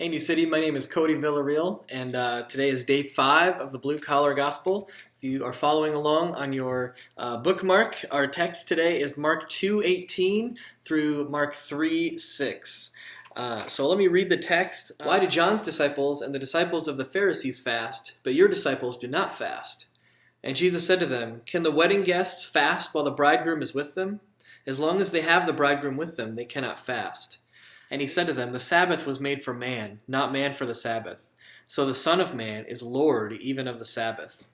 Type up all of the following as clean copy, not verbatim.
Hey, New City, my name is Cody Villarreal, and today is day 5 of the Blue Collar Gospel. If you are following along on your bookmark, our text today is Mark 2:18 through Mark 3:6. So let me read the text. Why do John's disciples and the disciples of the Pharisees fast, but your disciples do not fast? And Jesus said to them, Can the wedding guests fast while the bridegroom is with them? As long as they have the bridegroom with them, they cannot fast. And he said to them, The Sabbath was made for man, not man for the Sabbath. So the Son of Man is Lord even of the Sabbath.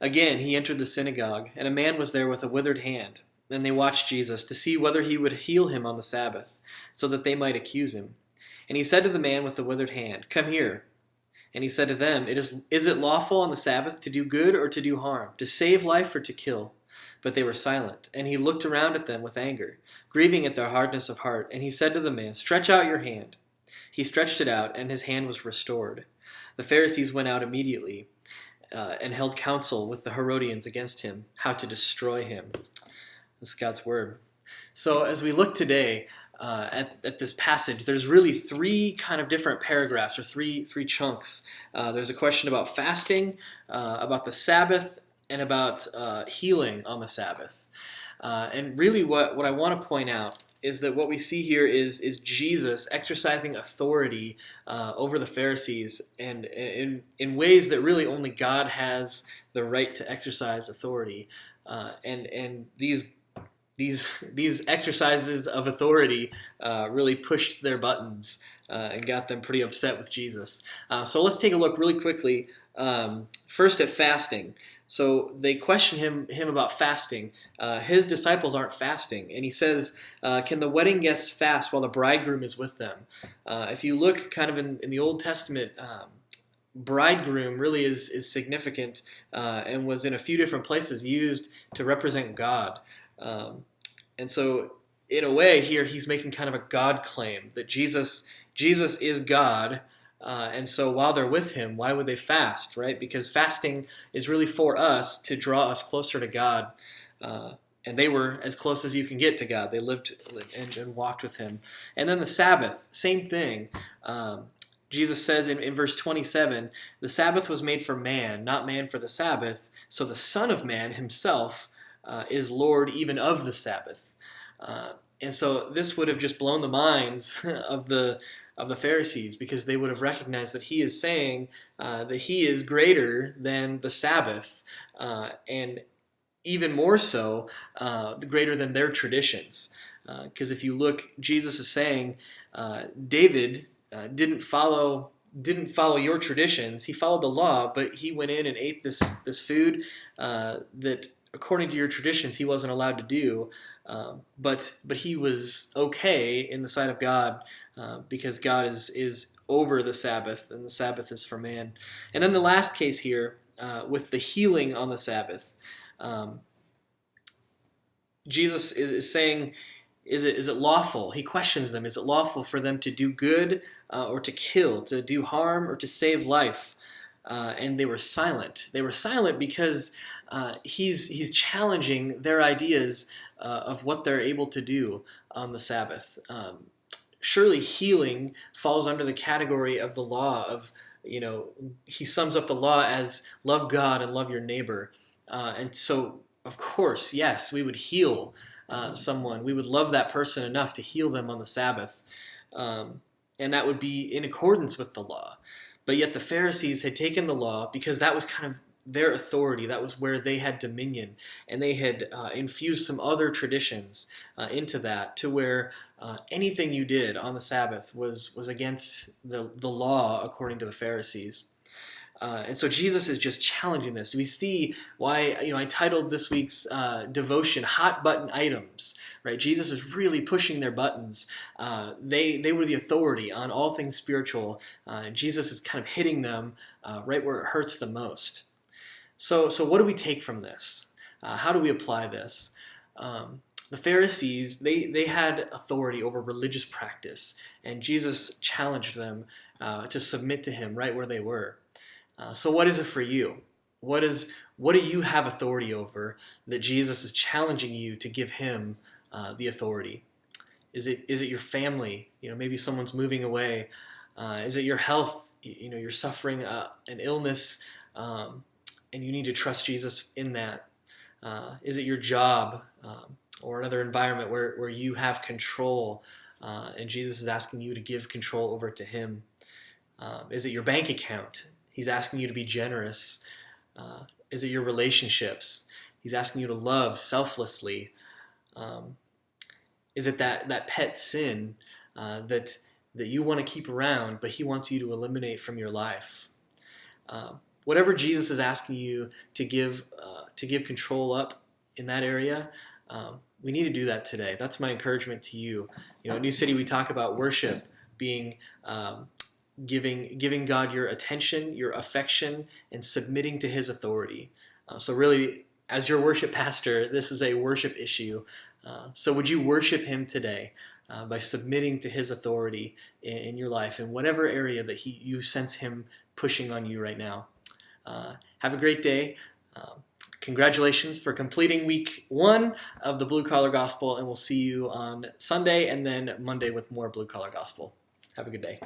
Again he entered the synagogue, and a man was there with a withered hand. And they watched Jesus to see whether he would heal him on the Sabbath, so that they might accuse him. And he said to the man with the withered hand, Come here. And he said to them, Is it lawful on the Sabbath to do good or to do harm, to save life or to kill? But they were silent, and he looked around at them with anger, grieving at their hardness of heart. And he said to the man, Stretch out your hand. He stretched it out, and his hand was restored. The Pharisees went out immediately and held counsel with the Herodians against him, how to destroy him. That's God's word. So as we look today at this passage, there's really three kind of different paragraphs, or three chunks. There's a question about fasting, about the Sabbath, and about healing on the Sabbath. And really what I want to point out is that what we see here is Jesus exercising authority over the Pharisees, and in ways that really only God has the right to exercise authority. And these exercises of authority really pushed their buttons and got them pretty upset with Jesus. So let's take a look really quickly first at fasting. So they question him about fasting. His disciples aren't fasting. And he says, can the wedding guests fast while the bridegroom is with them? If you look kind of in the Old Testament, bridegroom really is significant and was in a few different places used to represent God. And so in a way here, he's making kind of a God claim that Jesus is God. And so while they're with him, why would they fast, right? Because fasting is really for us to draw us closer to God. And they were as close as you can get to God. They lived and walked with him. And then the Sabbath, same thing. Jesus says in verse 27, the Sabbath was made for man, not man for the Sabbath. So the Son of Man himself is Lord even of the Sabbath. And so this would have just blown the minds of the Pharisees, because they would have recognized that he is saying that he is greater than the Sabbath, and even more so, greater than their traditions. Because if you look, Jesus is saying David didn't follow your traditions. He followed the law, but he went in and ate this food that, according to your traditions, he wasn't allowed to do. But he was okay in the sight of God. Because God is over the Sabbath, and the Sabbath is for man. And then the last case here, with the healing on the Sabbath, Jesus is saying, is it lawful? He questions them. Is it lawful for them to do good or to kill, to do harm or to save life? And they were silent. They were silent because he's challenging their ideas of what they're able to do on the Sabbath. Surely healing falls under the category of the law of, he sums up the law as love God and love your neighbor. And so, of course, yes, we would heal someone. We would love that person enough to heal them on the Sabbath. And that would be in accordance with the law. But yet the Pharisees had taken the law because that was kind of their authority. That was where they had dominion. And they had infused some other traditions into that, to where anything you did on the Sabbath was against the law according to the Pharisees. And so Jesus is just challenging this. We see why, I titled this week's devotion Hot Button Items, right? Jesus is really pushing their buttons. They were the authority on all things spiritual. Jesus is kind of hitting them right where it hurts the most. So what do we take from this? How do we apply this? The Pharisees, they had authority over religious practice, and Jesus challenged them to submit to him right where they were. So what is it for you? What do you have authority over that Jesus is challenging you to give him the authority? Is it your family? Maybe someone's moving away. Is it your health? You're suffering an illness, and you need to trust Jesus in that. Is it your job, or another environment where you have control, and Jesus is asking you to give control over to him? Is it your bank account? He's asking you to be generous. Is it your relationships? He's asking you to love selflessly. Is it that pet sin that you want to keep around, but he wants you to eliminate from your life? Whatever Jesus is asking you to give control up in that area, we need to do that today. That's my encouragement to you. At New City, we talk about worship being giving God your attention, your affection, and submitting to his authority. So really, as your worship pastor, this is a worship issue. So would you worship him today by submitting to his authority in your life, in whatever area that you sense him pushing on you right now? Have a great day. Congratulations for completing week 1 of the Blue Collar Gospel, and we'll see you on Sunday and then Monday with more Blue Collar Gospel. Have a good day.